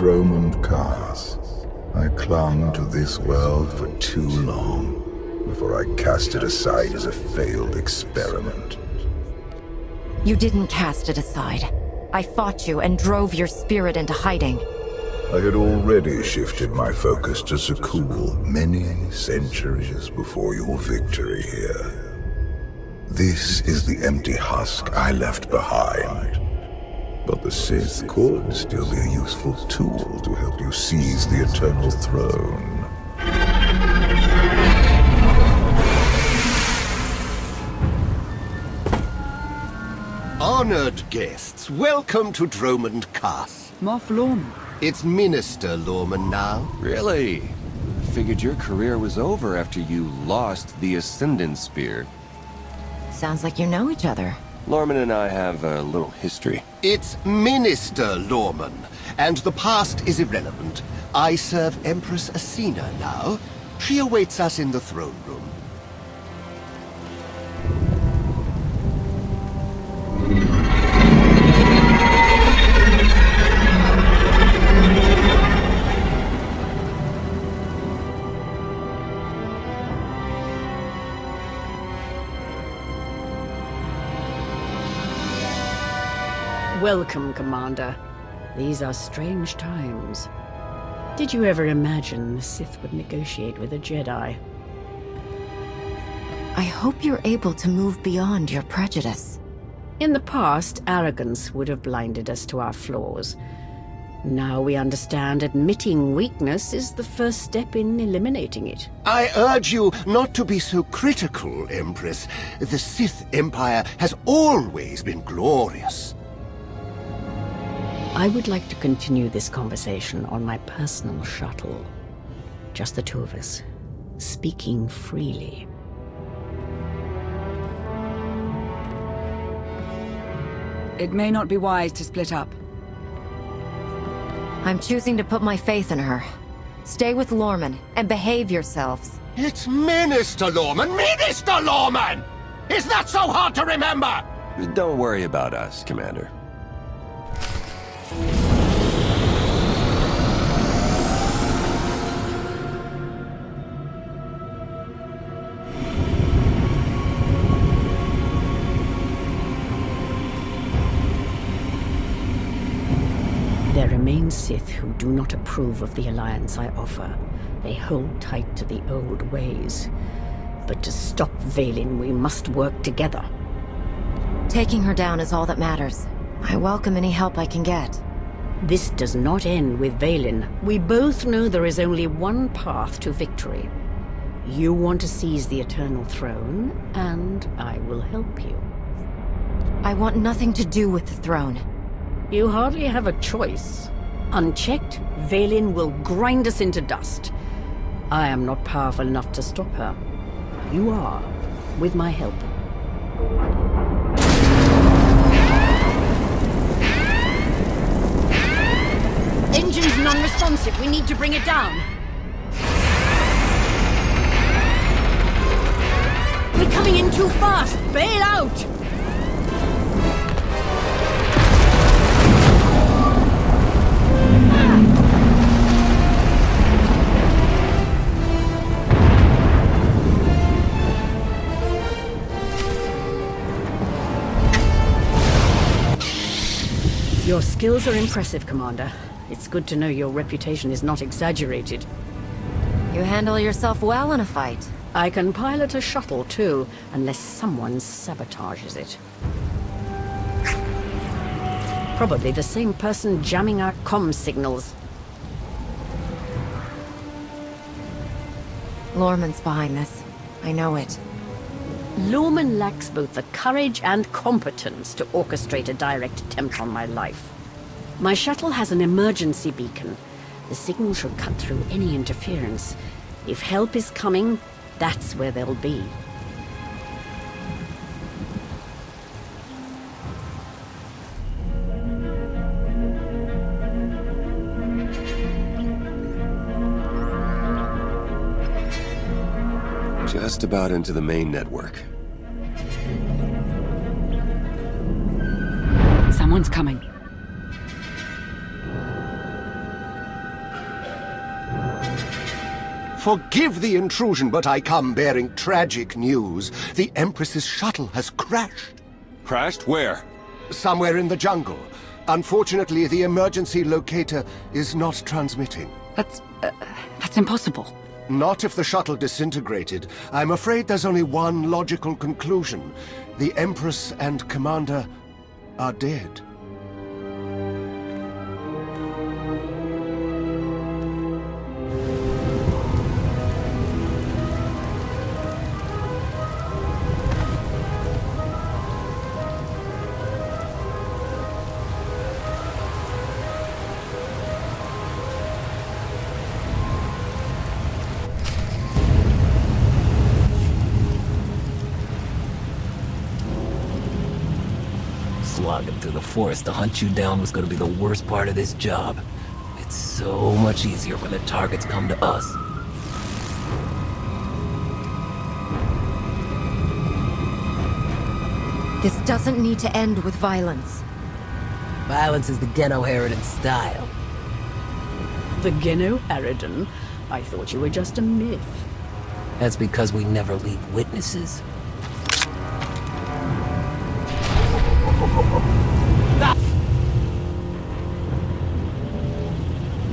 Dromund Kaas. I clung to this world for too long before I cast it aside as a failed experiment. You didn't cast it aside. I fought you and drove your spirit into hiding. I had already shifted my focus to Sakul many centuries before your victory here. This is the empty husk I left behind. But the Sith could still be a useful tool to help you seize the Eternal Throne. Honored guests, welcome to Dromund Kaas. Moff Lorman. It's Minister Lorman now. Really? Figured your career was over after you lost the Ascendant Spear. Sounds like you know each other. Lorman and I have a little history. It's Minister Lorman, and the past is irrelevant. I serve Empress Asina now. She awaits us in the throne room. Welcome, Commander. These are strange times. Did you ever imagine the Sith would negotiate with a Jedi? I hope you're able to move beyond your prejudice. In the past, arrogance would have blinded us to our flaws. Now we understand admitting weakness is the first step in eliminating it. I urge you not to be so critical, Empress. The Sith Empire has always been glorious. I would like to continue this conversation on my personal shuttle. Just the two of us, speaking freely. It may not be wise to split up. I'm choosing to put my faith in her. Stay with Lorman and behave yourselves. It's Minister Lorman! Minister Lorman! Is that so hard to remember? Don't worry about us, Commander. There remain Sith who do not approve of the alliance I offer. They hold tight to the old ways. But to stop Vaylin, we must work together. Taking her down is all that matters. I welcome any help I can get. This does not end with Vaylin. We both know there is only one path to victory. You want to seize the Eternal Throne, and I will help you. I want nothing to do with the throne. You hardly have a choice. Unchecked, Vaylin will grind us into dust. I am not powerful enough to stop her. You are, with my help. Engine's non-responsive. We need to bring it down. We're coming in too fast. Bail out! Your skills are impressive, Commander. It's good to know your reputation is not exaggerated. You handle yourself well in a fight. I can pilot a shuttle, too, unless someone sabotages it. Probably the same person jamming our comm signals. Lorman's behind this. I know it. Lorman lacks both the courage and competence to orchestrate a direct attempt on my life. My shuttle has an emergency beacon. The signal should cut through any interference. If help is coming, that's where they'll be. Just about into the main network. Someone's coming. Forgive the intrusion, but I come bearing tragic news. The Empress's shuttle has crashed. Crashed? Where? Somewhere in the jungle. Unfortunately, the emergency locator is not transmitting. That's impossible. Not if the shuttle disintegrated. I'm afraid there's only one logical conclusion. The Empress and Commander are dead. Slogging through the forest to hunt you down was gonna be the worst part of this job. It's so much easier when the targets come to us. This doesn't need to end with violence. Violence is the Geno Harridan style. The Geno Harridan? I thought you were just a myth. That's because we never leave witnesses.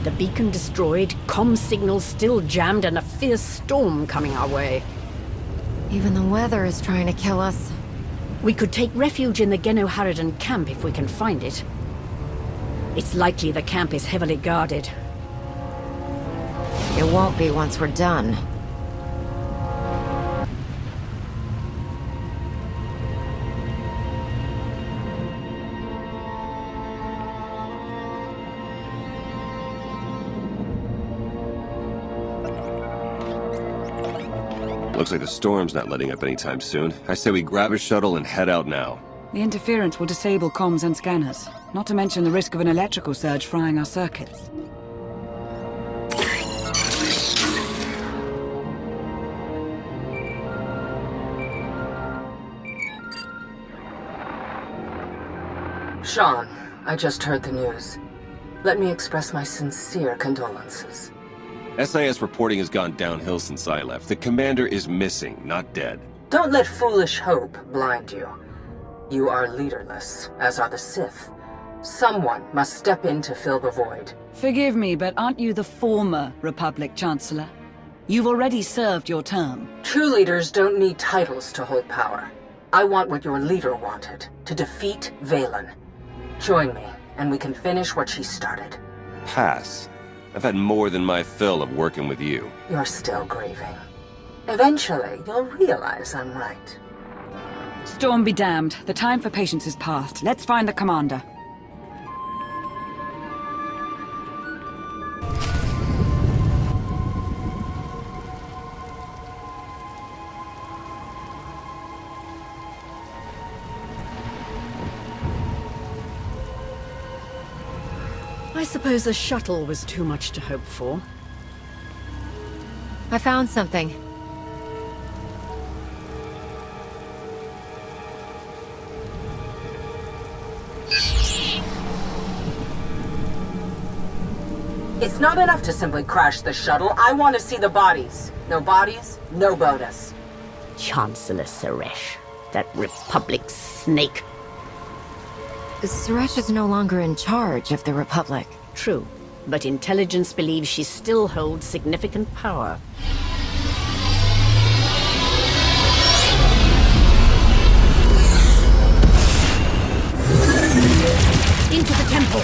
The beacon destroyed, comm signals still jammed, and a fierce storm coming our way. Even the weather is trying to kill us. We could take refuge in the Geno Harridan camp if we can find it. It's likely the camp is heavily guarded. It won't be once we're done. Looks like the storm's not letting up anytime soon. I say we grab a shuttle and head out now. The interference will disable comms and scanners, not to mention the risk of an electrical surge frying our circuits. Sean, I just heard the news. Let me express my sincere condolences. SAS reporting has gone downhill since I left. The commander is missing, not dead. Don't let foolish hope blind you. You are leaderless, as are the Sith. Someone must step in to fill the void. Forgive me, but aren't you the former Republic Chancellor? You've already served your term. True leaders don't need titles to hold power. I want what your leader wanted, to defeat Valen. Join me, and we can finish what she started. Pass. I've had more than my fill of working with you. You're still grieving. Eventually, you'll realize I'm right. Storm be damned. The time for patience is past. Let's find the commander. I suppose a shuttle was too much to hope for. I found something. It's not enough to simply crash the shuttle. I want to see the bodies. No bodies, no bonus. Chancellor Suresh, that Republic snake. Suresh is no longer in charge of the Republic. True, but intelligence believes she still holds significant power. Into the temple!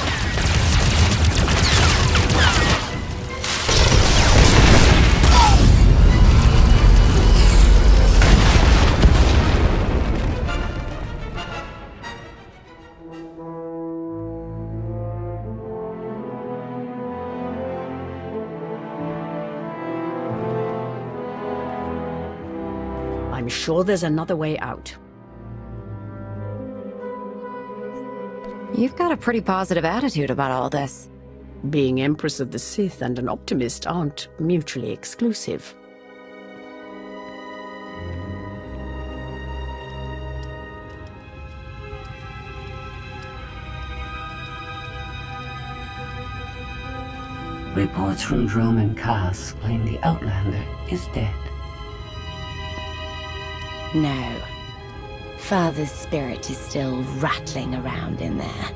I'm sure there's another way out. You've got a pretty positive attitude about all this. Being Empress of the Sith and an optimist aren't mutually exclusive. Reports from Drome and Cass claim the Outlander is dead. No. Father's spirit is still rattling around in there.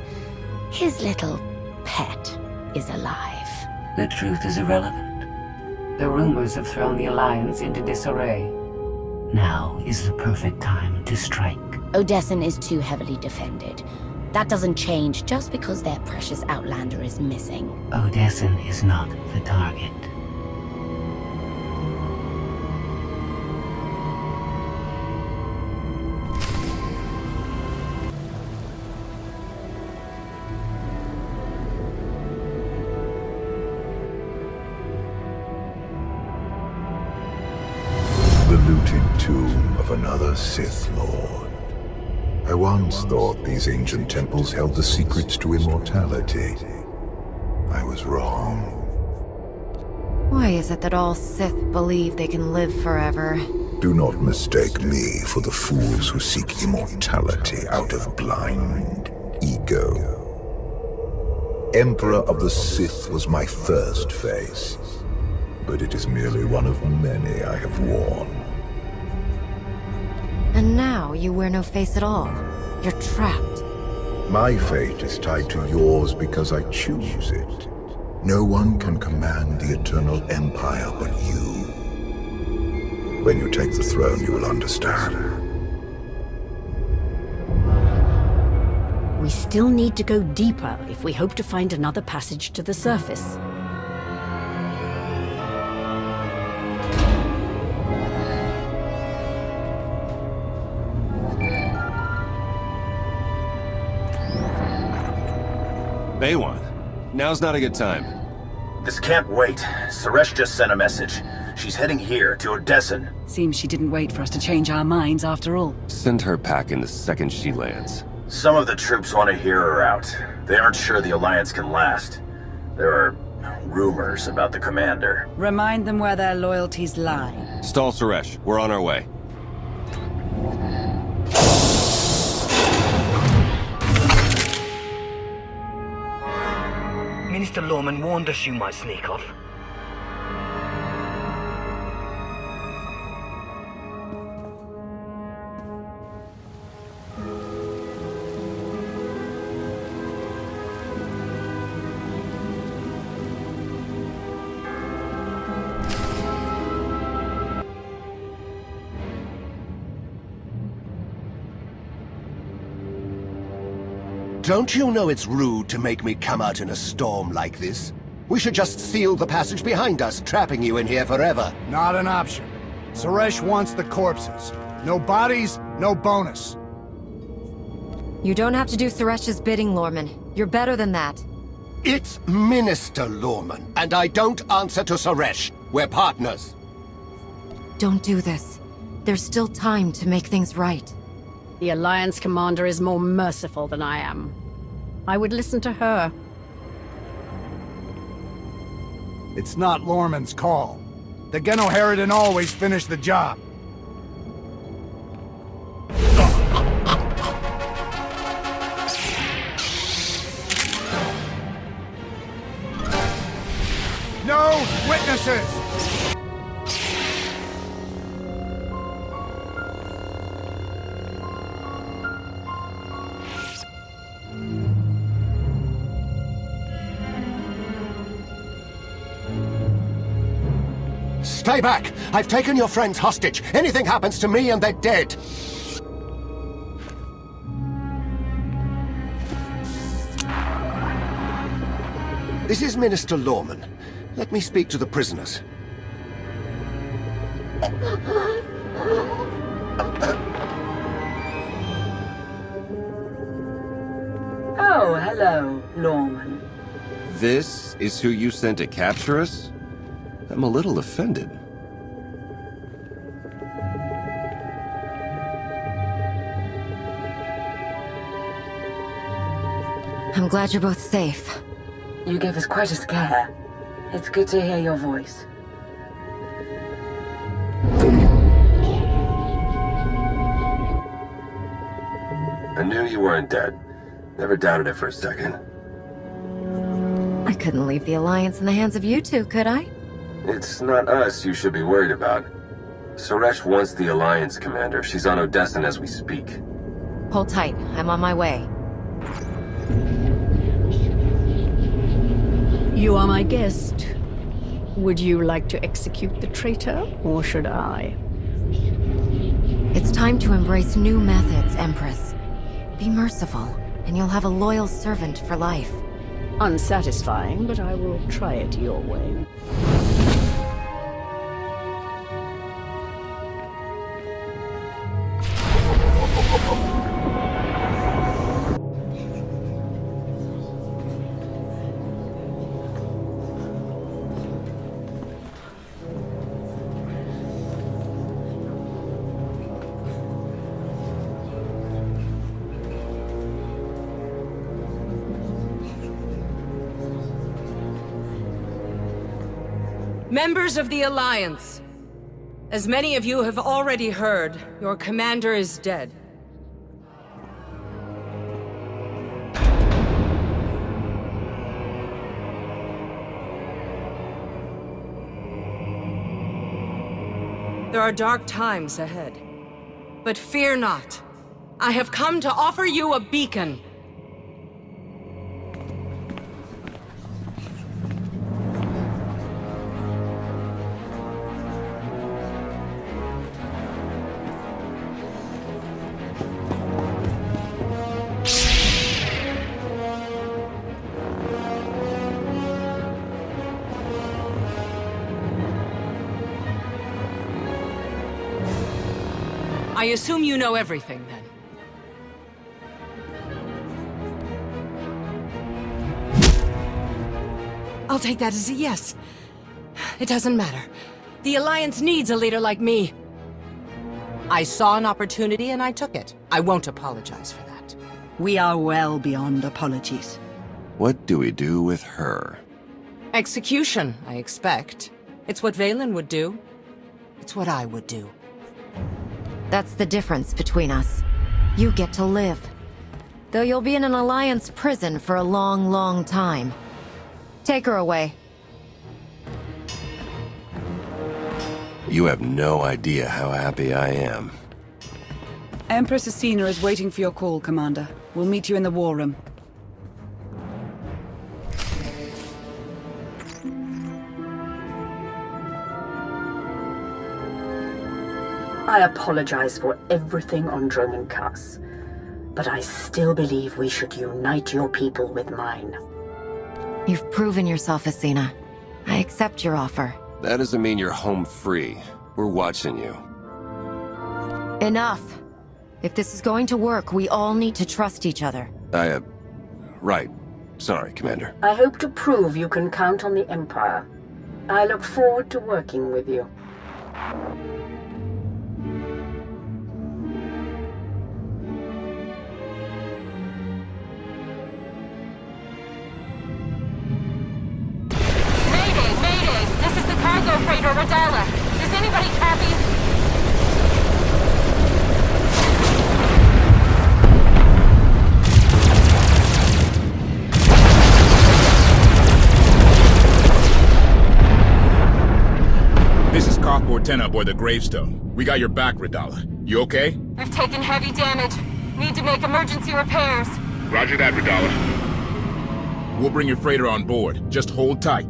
His little pet is alive. The truth is irrelevant. The rumors have thrown the Alliance into disarray. Now is the perfect time to strike. Odessen is too heavily defended. That doesn't change just because their precious Outlander is missing. Odessen is not the target. The looted tomb of another Sith Lord. I once thought these ancient temples held the secrets to immortality. I was wrong. Why is it that all Sith believe they can live forever? Do not mistake me for the fools who seek immortality out of blind ego. Emperor of the Sith was my first face, but it is merely one of many I have worn. And now you wear no face at all. You're trapped. My fate is tied to yours because I choose it. No one can command the Eternal Empire but you. When you take the throne, you will understand. We still need to go deeper if we hope to find another passage to the surface. Baywan, now's not a good time. This can't wait. Suresh just sent a message. She's heading here, to Odessen. Seems she didn't wait for us to change our minds after all. Send her packing the second she lands. Some of the troops want to hear her out. They aren't sure the Alliance can last. There are rumors about the commander. Remind them where their loyalties lie. Stall Suresh, we're on our way. Minister Lorman warned us you might sneak off. Don't you know it's rude to make me come out in a storm like this? We should just seal the passage behind us, trapping you in here forever. Not an option. Suresh wants the corpses. No bodies, no bonus. You don't have to do Suresh's bidding, Lorman. You're better than that. It's Minister Lorman, and I don't answer to Suresh. We're partners. Don't do this. There's still time to make things right. The Alliance commander is more merciful than I am. I would listen to her. It's not Lorman's call. The Genoheridan always finish the job. No witnesses! Stay back! I've taken your friends hostage. Anything happens to me and they're dead. This is Minister Lorman. Let me speak to the prisoners. Oh, hello, Lorman. This is who you sent to capture us? I'm a little offended. I'm glad you're both safe. You gave us quite a scare. It's good to hear your voice. I knew you weren't dead. Never doubted it for a second. I couldn't leave the Alliance in the hands of you two, could I? It's not us you should be worried about. Suresh wants the Alliance, Commander. She's on Odessan as we speak. Hold tight. I'm on my way. You are my guest. Would you like to execute the traitor, or should I? It's time to embrace new methods, Empress. Be merciful, and you'll have a loyal servant for life. Unsatisfying, but I will try it your way. Members of the Alliance, as many of you have already heard, your commander is dead. There are dark times ahead. But fear not. I have come to offer you a beacon. I assume you know everything, then. I'll take that as a yes. It doesn't matter. The Alliance needs a leader like me. I saw an opportunity and I took it. I won't apologize for that. We are well beyond apologies. What do we do with her? Execution, I expect. It's what Valen would do. It's what I would do. That's the difference between us. You get to live. Though you'll be in an Alliance prison for a long, long time. Take her away. You have no idea how happy I am. Empress Asina is waiting for your call, Commander. We'll meet you in the war room. I apologize for everything on Droman Kaas, but I still believe we should unite your people with mine. You've proven yourself, Asina. I accept your offer. That doesn't mean you're home free. We're watching you. Enough. If this is going to work, we all need to trust each other. Right. Sorry, Commander. I hope to prove you can count on the Empire. I look forward to working with you. Cargo freighter Radala. Does anybody copy? This is Cockport 10 aboard the Gravestone. We got your back, Radala. You okay? We've taken heavy damage. Need to make emergency repairs. Roger that, Radala. We'll bring your freighter on board. Just hold tight.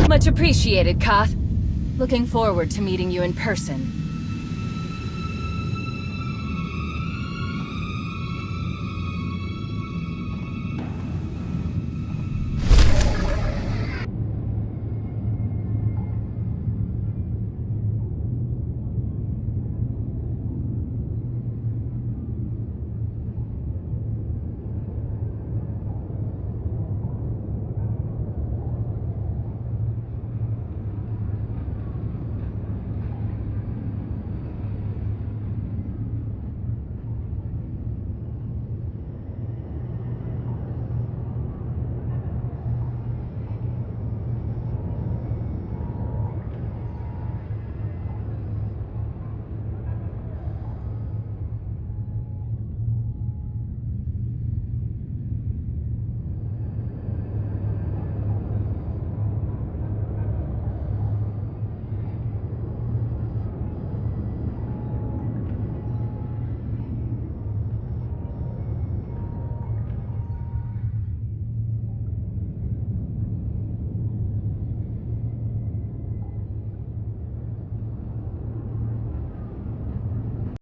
Much appreciated, Koth. Looking forward to meeting you in person.